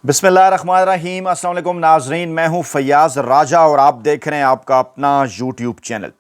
بسم اللہ الرحمن الرحیم۔ السلام علیکم ناظرین، میں ہوں فیاض راجہ اور آپ دیکھ رہے ہیں آپ کا اپنا یوٹیوب چینل۔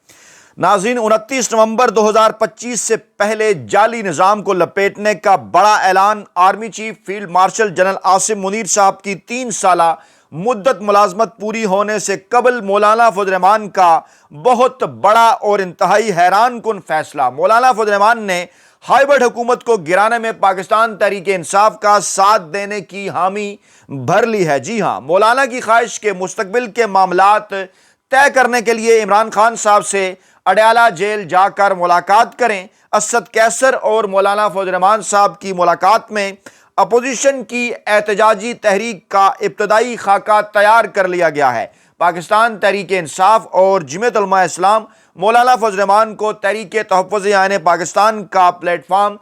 ناظرین، 29 نومبر 2025 سے پہلے جعلی نظام کو لپیٹنے کا بڑا اعلان۔ Army chief field marshal general Asim Munir صاحب کی 3 سالہ مدت ملازمت پوری ہونے سے قبل مولانا فضل الرحمان کا بہت بڑا اور انتہائی حیران کن فیصلہ۔ مولانا فضل الرحمان نے ہائیبرڈ حکومت کو گرانے میں پاکستان تحریک انصاف کا ساتھ دینے کی حامی بھر لی ہے۔ جی ہاں، مولانا کی خواہش کے مستقبل کے معاملات طے کرنے کے لیے عمران خان صاحب سے اڈیالہ جیل جا کر ملاقات کریں۔ اسد کیسر اور مولانا فضل الرحمان صاحب کی ملاقات میں اپوزیشن کی احتجاجی تحریک کا ابتدائی خاکہ تیار کر لیا گیا ہے۔ پاکستان تحریک انصاف اور جمعیت علماء اسلام مولانا فضل الرحمان کو تحریک تحفظ آئین پاکستان کا پلیٹ فارم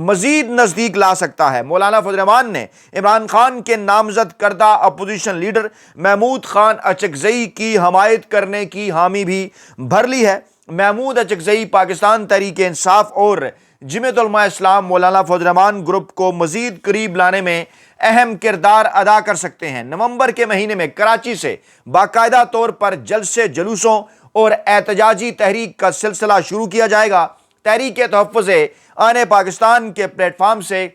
مزید نزدیک لا سکتا ہے۔ مولانا فضل الرحمان نے عمران خان کے نامزد کردہ اپوزیشن لیڈر محمود خان اچکزئی کی حمایت کرنے کی حامی بھی بھر لی ہے۔ محمود اچکزئی پاکستان تحریک انصاف اور جمعیت علماء اسلام مولانا فضل الرحمان گروپ کو مزید قریب لانے میں اہم کردار ادا کر سکتے ہیں۔ نومبر کے مہینے میں کراچی سے باقاعدہ طور پر جلسے، جلوسوں اور احتجاجی تحریک کا سلسلہ شروع کیا جائے گا۔ تحریک تحفظ آئین پاکستان کے پلیٹ فارم سے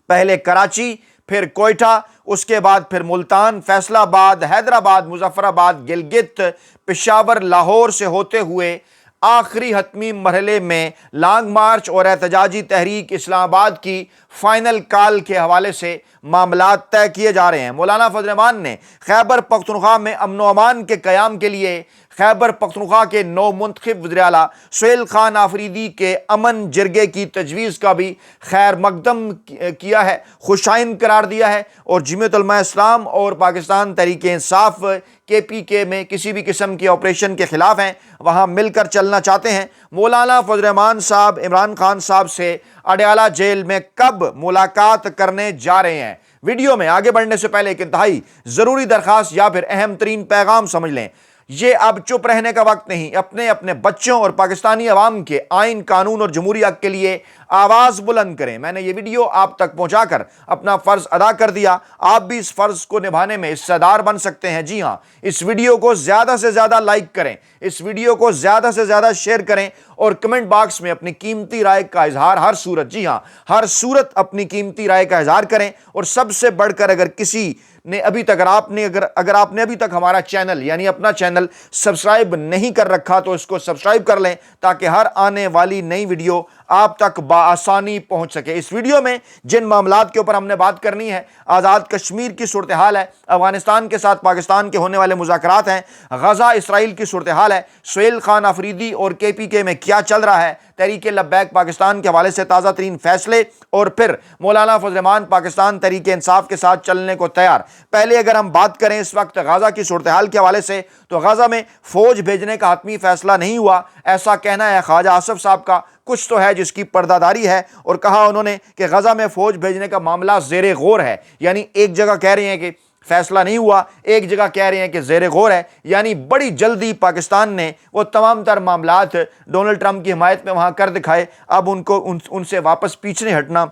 پہلے کراچی، پھر کوئٹہ، اس کے بعد پھر ملتان، فیصل آباد، حیدرآباد، مظفر آباد، گلگت، پشاور، لاہور سے ہوتے ہوئے آخری حتمی مرحلے میں لانگ مارچ اور احتجاجی تحریک اسلام آباد کی فائنل کال کے حوالے سے معاملات طے کیے جا رہے ہیں۔ مولانا فضل الرحمان نے خیبر پختونخوا میں امن و امان کے قیام کے لیے خیبر پختونخوا کے نو منتخب وزیر اعلیٰ سہیل خان آفریدی کے امن جرگے کی تجویز کا بھی خیر مقدم کیا ہے، خوشائن قرار دیا ہے، اور جمعیت علماء اسلام اور پاکستان تحریک انصاف KPK میں کسی بھی قسم کے آپریشن کے خلاف ہیں، وہاں مل کر چلنا چاہتے ہیں۔ مولانا فضل الرحمان صاحب عمران خان صاحب سے اڈیالہ جیل میں کب ملاقات کرنے جا رہے ہیں؟ ویڈیو میں آگے بڑھنے سے پہلے ایک انتہائی ضروری درخواست یا پھر اہم ترین پیغام سمجھ لیں۔ یہ اب چپ رہنے کا وقت نہیں۔ اپنے بچوں اور پاکستانی عوام کے آئین، قانون اور جمہوری حق کے لیے آواز بلند کریں۔ میں نے یہ ویڈیو آپ تک پہنچا کر اپنا فرض ادا کر دیا، آپ بھی اس فرض کو نبھانے میں حصہ دار بن سکتے ہیں۔ جی ہاں، اس ویڈیو کو زیادہ سے زیادہ لائک کریں، اس ویڈیو کو زیادہ سے زیادہ شیئر کریں اور کمنٹ باکس میں اپنی قیمتی رائے کا اظہار ہر صورت، جی ہاں ہر صورت اپنی قیمتی رائے کا اظہار کریں۔ اور سب سے بڑھ کر اگر کسی نے ابھی تک اگر آپ نے ابھی تک ہمارا چینل یعنی اپنا چینل سبسکرائب نہیں کر رکھا تو اس کو سبسکرائب کر لیں تاکہ ہر آنے والی نئی ویڈیو آپ تک بآسانی پہنچ سکے۔ اس ویڈیو میں جن معاملات کے اوپر ہم نے بات کرنی ہے، آزاد کشمیر کی صورتحال ہے، افغانستان کے ساتھ پاکستان کے ہونے والے مذاکرات ہیں، غزہ اسرائیل کی صورتحال ہے، سہیل خان آفریدی اور KPK میں کیا چل رہا ہے، تحریک لبیک پاکستان کے حوالے سے تازہ ترین فیصلے، اور پھر مولانا فضل الرحمان پاکستان تحریک انصاف کے ساتھ چلنے کو تیار۔ پہلے اگر ہم بات کریں اس وقت غزہ کی صورتحال کے حوالے سے، تو غزہ میں فوج بھیجنے کا حتمی فیصلہ نہیں ہوا، ایسا کہنا ہے خواجہ آصف صاحب کا۔ کچھ تو ہے جس کی پردہ داری ہے، اور کہا انہوں نے کہ غزہ میں فوج بھیجنے کا معاملہ زیر غور ہے، یعنی ایک جگہ کہہ رہے ہیں کہ فیصلہ نہیں ہوا، ایک جگہ کہہ رہے ہیں کہ زیر غور ہے، یعنی بڑی جلدی پاکستان نے وہ تمام تر معاملات ڈونلڈ ٹرمپ کی حمایت میں وہاں کر دکھائے۔ اب ان سے واپس پیچھے ہٹنا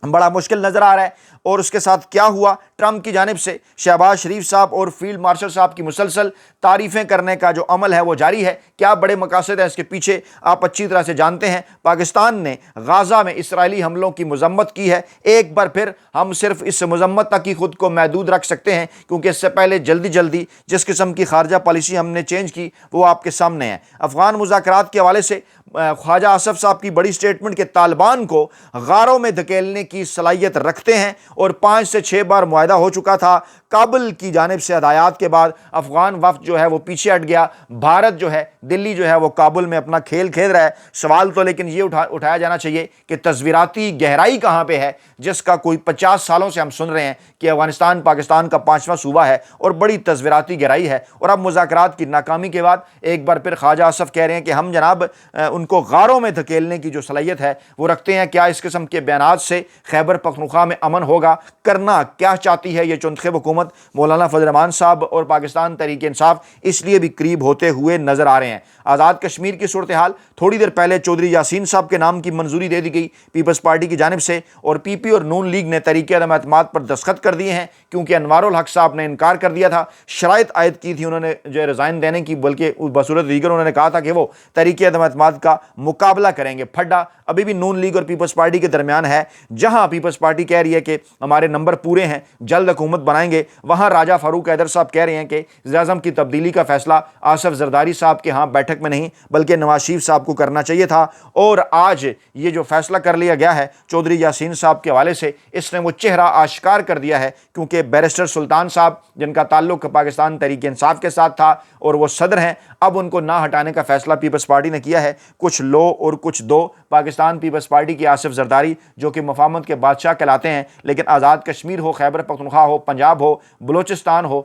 بڑا مشکل نظر آ رہا ہے۔ اور اس کے ساتھ کیا ہوا، ٹرمپ کی جانب سے شہباز شریف صاحب اور فیلڈ مارشل صاحب کی مسلسل تعریفیں کرنے کا جو عمل ہے وہ جاری ہے۔ کیا بڑے مقاصد ہیں اس کے پیچھے، آپ اچھی طرح سے جانتے ہیں۔ پاکستان نے غزہ میں اسرائیلی حملوں کی مذمت کی ہے۔ ایک بار پھر ہم صرف اس مذمت تک ہی خود کو محدود رکھ سکتے ہیں، کیونکہ اس سے پہلے جلدی جس قسم کی خارجہ پالیسی ہم نے چینج کی وہ آپ کے سامنے ہے۔ افغان مذاکرات کے حوالے سے خواجہ آصف صاحب کی بڑی سٹیٹمنٹ کہ طالبان کو غاروں میں دھکیلنے کی صلاحیت رکھتے ہیں، اور 5 سے 6 بار معاہدہ ہو چکا تھا۔ کابل کی جانب سے ہدایات کے بعد افغان وفد جو ہے وہ پیچھے ہٹ گیا۔ بھارت جو ہے، دلی جو ہے وہ کابل میں اپنا کھیل کھیل رہا ہے۔ سوال تو لیکن یہ اٹھایا جانا چاہیے کہ تصویراتی گہرائی کہاں پہ ہے، جس کا کوئی 50 سالوں سے ہم سن رہے ہیں کہ افغانستان پاکستان کا 5واں صوبہ ہے اور بڑی تصویراتی گہرائی ہے، اور اب مذاکرات کی ناکامی کے بعد ایک بار پھر خواجہ آصف کہہ رہے ہیں کہ ہم جناب ان کو غاروں میں دھکیلنے کی جو صلاحیت ہے وہ رکھتے ہیں۔ کیا اس قسم کے بیانات سے خیبر پختونخوا میں امن ہوگا؟ ہوگا کرنا کیا چاہتی ہے یہ چنتخب حکومت۔ مولانا فضل الرحمان صاحب اور پاکستان تحریک انصاف اس لیے بھی قریب ہوتے ہوئے نظر آ رہے ہیں۔ آزاد کشمیر کی صورتحال، تھوڑی دیر پہلے چودھری یاسین صاحب کے نام کی منظوری دے دی گئی پیپلز پارٹی کی جانب سے، اور پی پی اور نون لیگ نے تحریک عدم اعتماد پر دستخط کر دیے ہیں کیونکہ انوار الحق صاحب نے انکار کر دیا تھا، شرائط عائد کی تھی انہوں نے جو ریزائن دینے کی، بلکہ بصورت دیگر انہوں نے کہا تھا کہ وہ تحریک عدم اعتماد کا مقابلہ کریں گے۔ پھڈا ابھی بھی نون لیگ اور پیپلز پارٹی کے درمیان ہے، جہاں پیپلز پارٹی کہہ رہی ہے کہ ہمارے نمبر پورے ہیں، جلد حکومت بنائیں گے، وہاں راجہ فاروق حیدر صاحب کہہ رہے ہیں کہ وزیر اعظم کی تبدیلی کا فیصلہ آصف زرداری صاحب کے ہاں بیٹھک میں نہیں بلکہ نواز شریف صاحب کو کرنا چاہیے تھا، اور آج یہ جو فیصلہ کر لیا گیا ہے چودھری یاسین صاحب کے حوالے سے، اس نے وہ چہرہ آشکار کر دیا ہے، کیونکہ بیرسٹر سلطان صاحب جن کا تعلق پاکستان تحریک انصاف کے ساتھ تھا اور وہ صدر ہیں، اب ان کو نہ ہٹانے کا فیصلہ پیپلز پارٹی نے کیا ہے۔ کچھ لو اور کچھ دو، پاکستان پیپلز پارٹی کے آصف زرداری جو کہ مفاہمت کے بادشاہ کہلاتے ہیں، لیکن آزاد کشمیر ہو، خیبر پختونخوا ہو، پنجاب ہو، بلوچستان ہو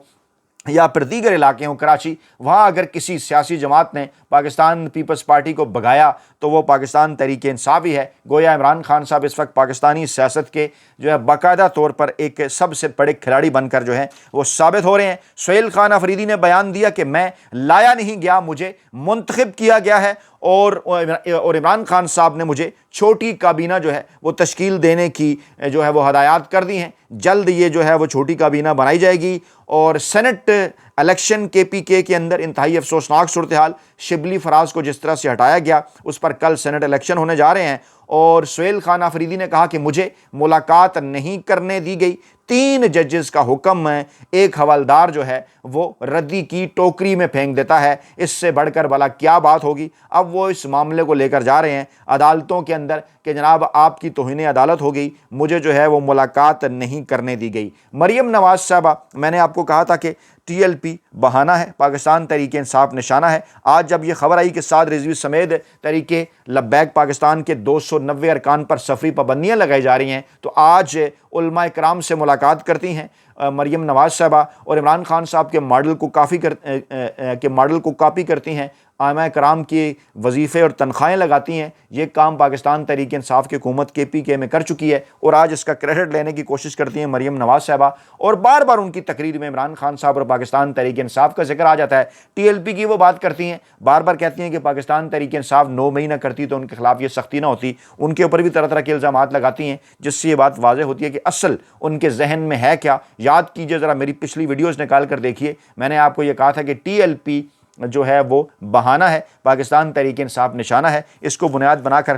یا پھر دیگر علاقے ہوں، کراچی، وہاں اگر کسی سیاسی جماعت نے پاکستان پیپلز پارٹی کو بھگایا تو وہ پاکستان تحریک انصاف ہی ہے۔ گویا عمران خان صاحب اس وقت پاکستانی سیاست کے جو ہے باقاعدہ طور پر ایک سب سے بڑے کھلاڑی بن کر جو ہے وہ ثابت ہو رہے ہیں۔ سہیل خان افریدی نے بیان دیا کہ میں لایا نہیں گیا، مجھے منتخب کیا گیا ہے، اور عمران خان صاحب نے مجھے چھوٹی کابینہ جو ہے وہ تشکیل دینے کی جو ہے وہ ہدایات کر دی ہیں، جلد یہ جو ہے وہ چھوٹی کابینہ بنائی جائے گی۔ اور سینٹ الیکشن کے پی کے اندر انتہائی افسوسناک صورتحال، شبلی فراز کو جس طرح سے ہٹایا گیا اس پر کل سینٹ الیکشن ہونے جا رہے ہیں، اور سہیل خان افریدی نے کہا کہ مجھے ملاقات نہیں کرنے دی گئی، 3 ججز کا حکم ہے، ایک حوالدار جو ہے وہ ردی کی ٹوکری میں پھینک دیتا ہے، اس سے بڑھ کر بھلا کیا بات ہوگی۔ اب وہ اس معاملے کو لے کر جا رہے ہیں عدالتوں کے اندر کہ جناب آپ کی توہین عدالت ہو گئی، مجھے جو ہے وہ ملاقات نہیں کرنے دی گئی۔ مریم نواز صاحبہ، میں نے آپ کو کہا تھا کہ ٹی ایل پی بہانہ ہے، پاکستان تحریک انصاف نشانہ ہے۔ آج جب یہ خبر آئی کہ سعد رضوی سمیت تحریک لبیک پاکستان کے 290 ارکان پر سفری پابندیاں لگائی جا رہی ہیں، تو آج علماء کرام سے ملاقات کرتی ہیں مریم نواز صاحبہ، اور عمران خان صاحب کے ماڈل کو کاپی کرتی ہیں، علماء کرام کی وظیفے اور تنخواہیں لگاتی ہیں۔ یہ کام پاکستان تحریک انصاف کی حکومت کے پی کے میں کر چکی ہے، اور آج اس کا کریڈٹ لینے کی کوشش کرتی ہیں مریم نواز صاحبہ، اور بار بار ان کی تقریر میں عمران خان صاحب اور پاکستان تحریک انصاف کا ذکر آ جاتا ہے۔ ٹی ایل پی کی وہ بات کرتی ہیں، بار بار کہتی ہیں کہ پاکستان تحریک انصاف 9 مئی نہ کرتی تو ان کے خلاف یہ سختی نہ ہوتی، ان کے اوپر بھی طرح طرح کے الزامات لگاتی ہیں، جس سے یہ بات واضح ہوتی ہے کہ اصل ان کے ذہن میں ہے کیا۔ یاد کیجئے ذرا، میری پچھلی ویڈیوز نکال کر دیکھیے، میں نے آپ کو یہ کہا تھا کہ ٹی ایل پی جو ہے وہ بہانہ ہے، پاکستان تحریک انصاف نشانہ ہے۔ اس کو بنیاد بنا کر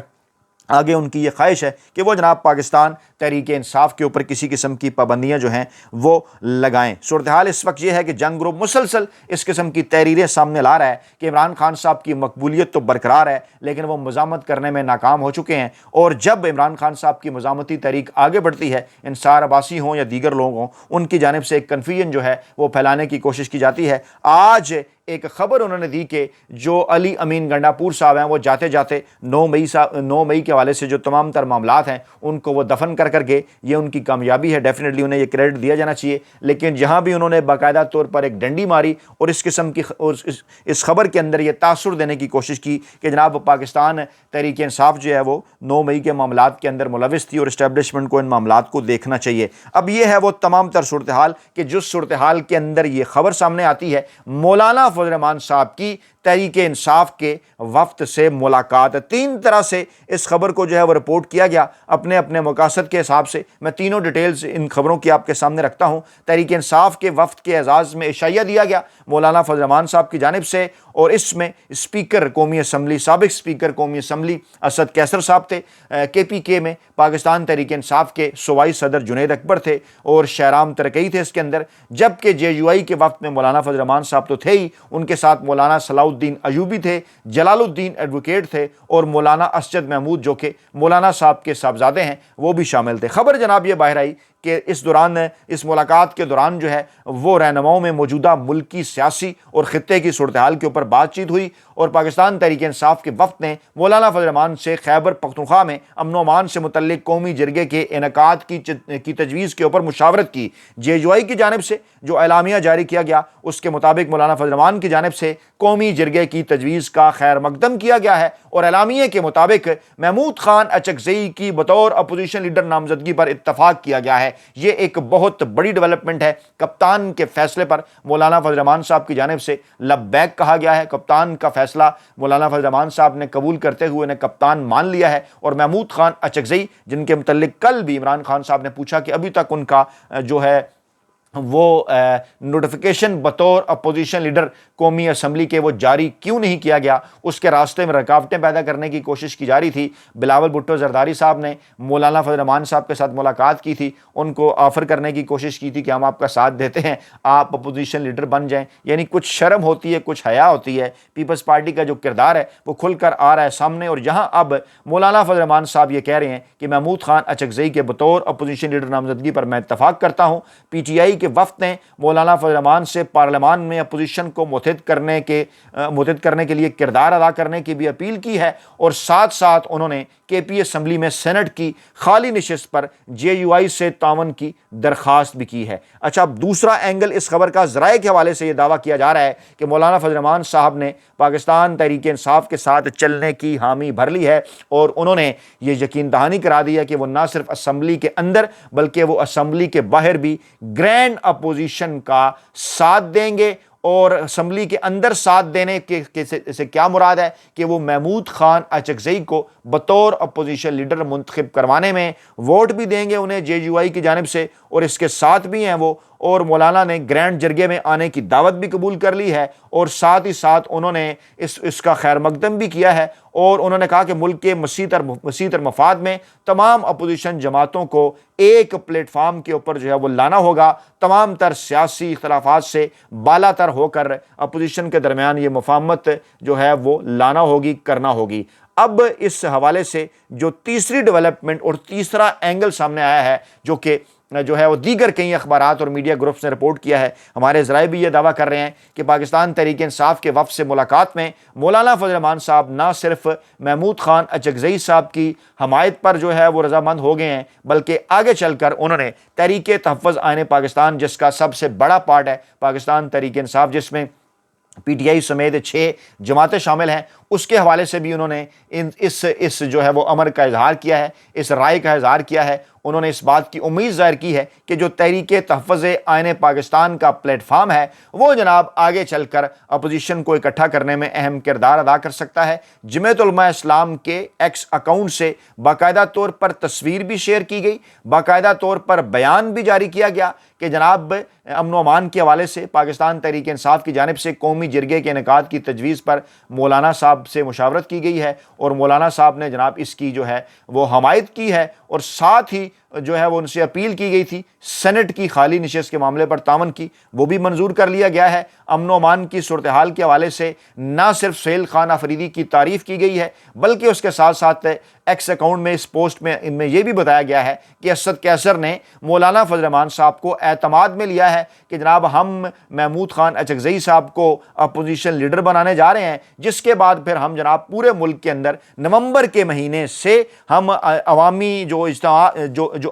آگے ان کی یہ خواہش ہے کہ وہ جناب پاکستان تحریک انصاف کے اوپر کسی قسم کی پابندیاں جو ہیں وہ لگائیں۔ صورتحال اس وقت یہ ہے کہ جنگ گروپ مسلسل اس قسم کی تحریریں سامنے لا رہا ہے کہ عمران خان صاحب کی مقبولیت تو برقرار ہے لیکن وہ مزاحمت کرنے میں ناکام ہو چکے ہیں، اور جب عمران خان صاحب کی مزاحمتی تحریک آگے بڑھتی ہے، انصار عباسی ہوں یا دیگر لوگ ہوں، ان کی جانب سے ایک کنفیوژن جو ہے وہ پھیلانے کی کوشش کی جاتی ہے۔ آج ایک خبر انہوں نے دی کہ جو علی امین گنڈاپور صاحب ہیں وہ جاتے جاتے 9 مئی کے حوالے سے جو تمام تر معاملات ہیں ان کو وہ دفن کر گئے۔ یہ ان کی کامیابی ہے، ڈیفینیٹلی انہیں یہ کریڈٹ دیا جانا چاہیے، لیکن جہاں بھی انہوں نے باقاعدہ طور پر ایک ڈنڈی ماری اور اس قسم کی اس خبر کے اندر یہ تاثر دینے کی کوشش کی کہ جناب پاکستان تحریک انصاف جو ہے وہ 9 مئی کے معاملات کے اندر ملوث تھی اور اسٹیبلشمنٹ کو ان معاملات کو دیکھنا چاہیے۔ اب یہ ہے وہ تمام تر صورتحال کہ جس صورتحال کے اندر یہ خبر سامنے آتی ہے مولانا فضل الرحمان صاحب کی تحریک انصاف کے وفد سے ملاقات۔ 3 طرح سے اس خبر کو جو ہے وہ رپورٹ کیا گیا اپنے اپنے مقاصد کے حساب سے۔ میں تینوں ڈیٹیلز ان خبروں کی آپ کے سامنے رکھتا ہوں۔ تحریک انصاف کے وفد کے اعزاز میں عشائیہ دیا گیا مولانا فضل الرحمان صاحب کی جانب سے، اور اس میں اسپیکر قومی اسمبلی، سابق اسپیکر قومی اسمبلی اسد کیسر صاحب تھے، کے پی کے میں پاکستان تحریک انصاف کے صوبائی صدر جنید اکبر تھے، اور شہرام ترکئی تھے اس کے اندر، جبکہ جے یو آئی کے وفد میں مولانا فضل الرحمان صاحب تو تھے ہی، ان کے ساتھ مولانا صلاح الدین ایوبی تھے، جلال الدین ایڈوکیٹ تھے، اور مولانا اسجد محمود جو کہ مولانا صاحب کے صاحبزادے ہیں وہ بھی شامل تھے۔ خبر جناب یہ باہر آئی کہ اس ملاقات کے دوران جو ہے وہ رہنماؤں میں موجودہ ملکی سیاسی اور خطے کی صورتحال کے اوپر بات چیت ہوئی، اور پاکستان تحریک انصاف کے وفد نے مولانا فضل الرحمان سے خیبر پختونخوا میں امن و امان سے متعلق قومی جرگے کے انعقاد کی تجویز کے اوپر مشاورت کی۔ جے یو آئی کی جانب سے جو اعلامیہ جاری کیا گیا اس کے مطابق مولانا فضل الرحمان کی جانب سے قومی جرگے کی تجویز کا خیر مقدم کیا گیا ہے، اور اعلامیے کے مطابق محمود خان اچکزئی کی بطور اپوزیشن لیڈر نامزدگی پر اتفاق کیا گیا ہے۔ ہے, یہ ایک بہت بڑی ڈیولپمنٹ ہے. کپتان کے فیصلے پر مولانا فضل الرحمان صاحب کی جانب سے لبیک کہا گیا ہے. کپتان کا فیصلہ مولانا فضل الرحمان صاحب نے قبول کرتے ہوئے انہیں کپتان مان لیا ہے. اور محمود خان اچکزئی, جن کے متعلق کل بھی عمران خان صاحب نے پوچھا کہ ابھی تک ان کا جو ہے وہ نوٹیفیکیشن بطور اپوزیشن لیڈر قومی اسمبلی کے وہ جاری کیوں نہیں کیا گیا, اس کے راستے میں رکاوٹیں پیدا کرنے کی کوشش کی جا رہی تھی. بلاول بھٹو زرداری صاحب نے مولانا فضل الرحمان صاحب کے ساتھ ملاقات کی تھی, ان کو آفر کرنے کی کوشش کی تھی کہ ہم آپ کا ساتھ دیتے ہیں, آپ اپوزیشن لیڈر بن جائیں. یعنی کچھ شرم ہوتی ہے, کچھ حیا ہوتی ہے. پیپلز پارٹی کا جو کردار ہے وہ کھل کر آ رہا ہے سامنے, اور جہاں اب مولانا فضل الرحمان صاحب یہ کہہ رہے ہیں کہ محمود خان اچکزئی کے بطور اپوزیشن لیڈر نامزدگی پر میں اتفاق کرتا ہوں. پی ٹی آئی کے وفد نے مولانا فضل الرحمان سے پارلیمان میں اپوزیشن کو متحد کرنے کے لیے کردار ادا کرنے کی بھی اپیل کی ہے, اور ساتھ ساتھ انہوں نے کے پی اسمبلی میں سینٹ کی خالی نشست پر جے یو آئی سے تعاون کی درخواست بھی کی ہے. اچھا, اب دوسرا اینگل اس خبر کا ذرائع کے حوالے سے یہ دعویٰ کیا جا رہا ہے کہ مولانا فضل الرحمان صاحب نے پاکستان تحریک انصاف کے ساتھ چلنے کی حامی بھر لی ہے, اور انہوں نے یہ یقین دہانی کرا دی ہے کہ وہ نہ صرف اسمبلی کے اندر بلکہ وہ اسمبلی کے باہر بھی گرینڈ اپوزیشن کا ساتھ دیں گے. اور اسمبلی کے اندر ساتھ دینے سے کیا مراد ہے کہ وہ محمود خان اچکزئی کو بطور اپوزیشن لیڈر منتخب کروانے میں ووٹ بھی دیں گے انہیں جے یو آئی کی جانب سے, اور اس کے ساتھ بھی ہیں وہ. اور مولانا نے گرینڈ جرگے میں آنے کی دعوت بھی قبول کر لی ہے, اور ساتھ ہی ساتھ انہوں نے اس کا خیر مقدم بھی کیا ہے, اور انہوں نے کہا کہ ملک کے وسیع تر مفاد میں تمام اپوزیشن جماعتوں کو ایک پلیٹ فارم کے اوپر جو ہے وہ لانا ہوگا, تمام تر سیاسی اختلافات سے بالا تر ہو کر اپوزیشن کے درمیان یہ مفاہمت جو ہے وہ لانا ہوگی, کرنا ہوگی. اب اس حوالے سے جو تیسری ڈیولپمنٹ اور تیسرا اینگل سامنے آیا ہے, جو ہے وہ دیگر کئی اخبارات اور میڈیا گروپس نے رپورٹ کیا ہے, ہمارے ذرائع بھی یہ دعویٰ کر رہے ہیں کہ پاکستان تحریک انصاف کے وفد سے ملاقات میں مولانا فضل الرحمان صاحب نہ صرف محمود خان اچکزئی صاحب کی حمایت پر جو ہے وہ رضامند ہو گئے ہیں, بلکہ آگے چل کر انہوں نے تحریک تحفظ آئین پاکستان, جس کا سب سے بڑا پارٹ ہے پاکستان تحریک انصاف, جس میں پی ٹی آئی سمیت 6 جماعتیں شامل ہیں, اس کے حوالے سے بھی انہوں نے اس جو ہے وہ امر کا اظہار کیا ہے, اس رائے کا اظہار کیا ہے. انہوں نے اس بات کی امید ظاہر کی ہے کہ جو تحریک تحفظ آئین پاکستان کا پلیٹ فارم ہے وہ جناب آگے چل کر اپوزیشن کو اکٹھا کرنے میں اہم کردار ادا کر سکتا ہے. جمعیت علماء اسلام کے ایکس اکاؤنٹ سے باقاعدہ طور پر تصویر بھی شیئر کی گئی, باقاعدہ طور پر بیان بھی جاری کیا گیا کہ جناب امن و امان کے حوالے سے پاکستان تحریک انصاف کی جانب سے قومی جرگے کے انعقاد کی تجویز پر مولانا صاحب سے مشاورت کی گئی ہے, اور مولانا صاحب نے جناب اس کی جو ہے وہ حمایت کی ہے, اور ساتھ ہی جو ہے وہ ان سے اپیل کی گئی تھی سینٹ کی خالی نشست کے معاملے پر تعاون کی, وہ بھی منظور کر لیا گیا ہے. امن و امان کی صورتحال کے حوالے سے نہ صرف سہیل خان آفریدی کی تعریف کی گئی ہے, بلکہ اس کے ساتھ ساتھ ایکس اکاؤنٹ میں اس پوسٹ میں ان میں یہ بھی بتایا گیا ہے کہ اسد کیسر نے مولانا فضل الرحمان صاحب کو اعتماد میں لیا ہے کہ جناب ہم محمود خان اچکزئی صاحب کو اپوزیشن لیڈر بنانے جا رہے ہیں, جس کے بعد پھر ہم جناب پورے ملک کے اندر نومبر کے مہینے سے ہم عوامی جو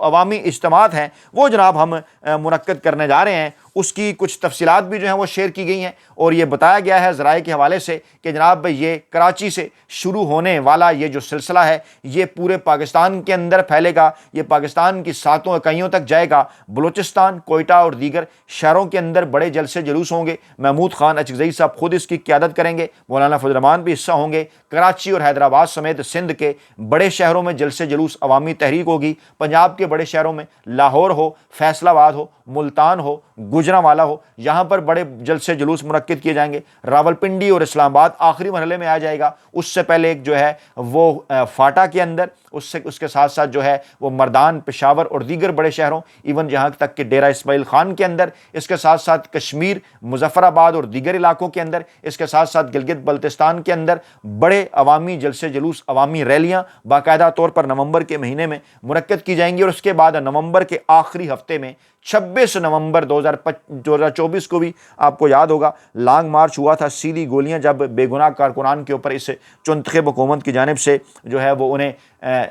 عوامی اجتماعات ہیں وہ جناب ہم منعقد کرنے جا رہے ہیں. اس کی کچھ تفصیلات بھی جو ہیں وہ شیئر کی گئی ہیں, اور یہ بتایا گیا ہے ذرائع کے حوالے سے کہ جناب یہ کراچی سے شروع ہونے والا یہ جو سلسلہ ہے یہ پورے پاکستان کے اندر پھیلے گا, یہ پاکستان کی 7 اکائیوں تک جائے گا. بلوچستان, کوئٹہ اور دیگر شہروں کے اندر بڑے جلسے جلوس ہوں گے. محمود خان اچکزئی صاحب خود اس کی قیادت کریں گے, مولانا فضل الرحمان بھی حصہ ہوں گے. کراچی اور حیدرآباد سمیت سندھ کے بڑے شہروں میں جلسے جلوس عوامی تحریک ہوگی. پنجاب کے بڑے شہروں میں لاہور ہو, فیصل آباد ہو, ملتان ہو, گوجرانوالا ہو, یہاں پر بڑے جلسے جلوس منعقد کیے جائیں گے. راولپنڈی اور اسلام آباد آخری مرحلے میں آ جائے گا. اس سے پہلے ایک جو ہے وہ فاٹا کے اندر, اس کے ساتھ ساتھ جو ہے وہ مردان, پشاور اور دیگر بڑے شہروں, ایون جہاں تک کہ ڈیرہ اسماعیل خان کے اندر, اس کے ساتھ ساتھ کشمیر, مظفر آباد اور دیگر علاقوں کے اندر, اس کے ساتھ ساتھ گلگت بلتستان کے اندر بڑے عوامی جلسے جلوس, عوامی ریلیاں باقاعدہ طور پر نومبر کے مہینے میں منعقد کی جائیں گی. اور اس کے بعد نومبر کے آخری ہفتے میں 26 نومبر 2024 کو بھی آپ کو یاد ہوگا لانگ مارچ ہوا تھا, سیدھی گولیاں جب بے گناہ کارکنان کے اوپر اس منتخب حکومت کی جانب سے جو ہے وہ انہیں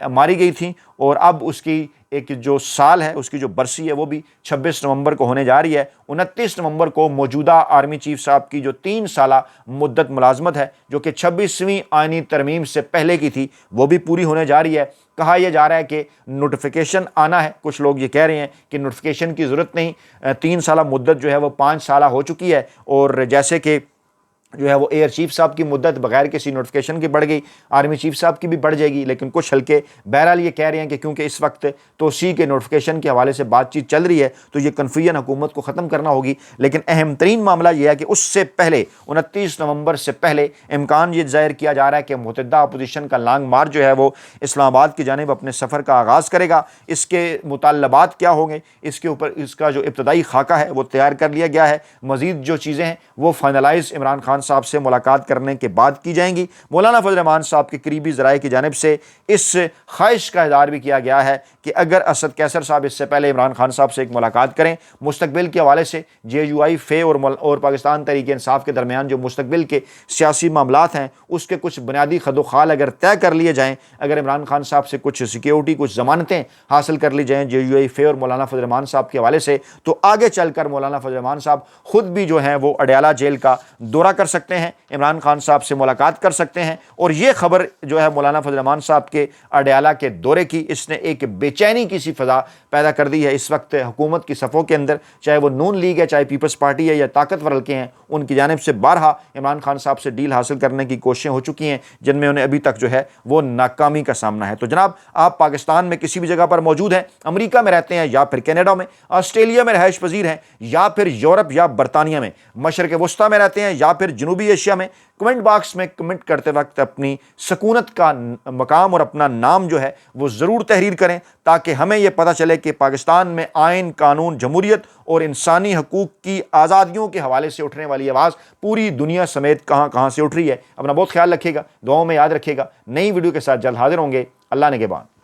ماری گئی تھیں, اور اب اس کی ایک جو سال ہے اس کی جو برسی ہے وہ بھی 26 نومبر کو ہونے جا رہی ہے۔ 29 نومبر کو موجودہ آرمی چیف صاحب کی جو 3 سالہ مدت ملازمت ہے جو کہ 26ویں آئینی ترمیم سے پہلے کی تھی وہ بھی پوری ہونے جا رہی ہے۔ کہا یہ جا رہا ہے کہ نوٹیفیکیشن آنا ہے، کچھ لوگ یہ کہہ رہے ہیں کہ نوٹیفیکیشن کی ضرورت نہیں، 3 سالہ مدت جو ہے وہ 5 سالہ ہو چکی ہے، اور جیسے کہ جو ہے وہ ایئر چیف صاحب کی مدت بغیر کسی نوٹیفیکیشن کی بڑھ گئی، آرمی چیف صاحب کی بھی بڑھ جائے گی، لیکن کچھ حلقے بہرحال یہ کہہ رہے ہیں کہ کیونکہ اس وقت توسیع کے نوٹیفیکیشن کے حوالے سے بات چیت چل رہی ہے تو یہ کنفیوژن حکومت کو ختم کرنا ہوگی۔ لیکن اہم ترین معاملہ یہ ہے کہ اس سے پہلے 29 نومبر سے پہلے امکان یہ ظاہر کیا جا رہا ہے کہ متحدہ اپوزیشن کا لانگ مارچ جو ہے وہ اسلام آباد کی جانب اپنے سفر کا آغاز کرے گا۔ اس کے مطالبات کیا ہوں گے، اس کے اوپر اس کا جو ابتدائی خاکہ ہے وہ تیار کر لیا گیا ہے، مزید جو چیزیں ہیں وہ فائنلائز عمران خان صاحب سے ملاقات کرنے کے بعد کی جائیں گی۔ مولانا فضل الرحمان صاحب کے قریبی ذرائع کی جانب سے اس خواہش کا اظہار بھی کیا گیا ہے کہ اگر اسد قیصر صاحب اس سے پہلے عمران خان صاحب سے ایک ملاقات کریں، مستقبل کے حوالے سے JUI فے اور پاکستان تحریک انصاف کے درمیان جو مستقبل کے سیاسی معاملات ہیں اس کے کچھ بنیادی خد و خال اگر طے کر لیے جائیں، اگر عمران خان صاحب سے کچھ سیکیورٹی، کچھ ضمانتیں حاصل کر لی جائیں JUI فے اور مولانا فضل الرحمان صاحب کے حوالے سے، تو آگے چل کر مولانا فضل الرحمان صاحب خود بھی جو ہیں وہ اڈیالہ جیل کا دورہ کر سکتے ہیں، عمران خان صاحب سے ملاقات کر سکتے ہیں۔ اور یہ خبر جو ہے مولانا فضل الرحمان صاحب کے اڈیالہ کے دورے کی، اس نے ایک بے چینی کی سی فضا پیدا کر دی ہے اس وقت حکومت کی صفوں کے اندر، چاہے وہ نون لیگ ہے، چاہے پیپلز پارٹی ہے یا طاقتور حلقے ہیں، ان کی جانب سے بارہا عمران خان صاحب سے ڈیل حاصل کرنے کی کوششیں ہو چکی ہیں جن میں انہیں ابھی تک جو ہے وہ ناکامی کا سامنا ہے۔ تو جناب آپ پاکستان میں کسی بھی جگہ پر موجود ہیں، امریکہ میں رہتے ہیں یا پھر کینیڈا میں، آسٹریلیا میں رہائش پذیر ہیں یا پھر یورپ یا برطانیہ میں، مشرق وسطیٰ میں رہتے ہیں یا پھر جنوبی ایشیا میں، کمنٹ باکس میں کمنٹ کرتے وقت اپنی سکونت کا مقام اور اپنا نام جو ہے وہ ضرور تحریر کریں تاکہ ہمیں یہ پتہ چلے کہ پاکستان میں آئین، قانون، جمہوریت اور انسانی حقوق کی آزادیوں کے حوالے سے اٹھنے والی آواز پوری دنیا سمیت کہاں کہاں سے اٹھ رہی ہے۔ اپنا بہت خیال رکھیے گا، دعاؤں میں یاد رکھیے گا۔ نئی ویڈیو کے ساتھ جلد حاضر ہوں گے۔ اللہ نگہبان۔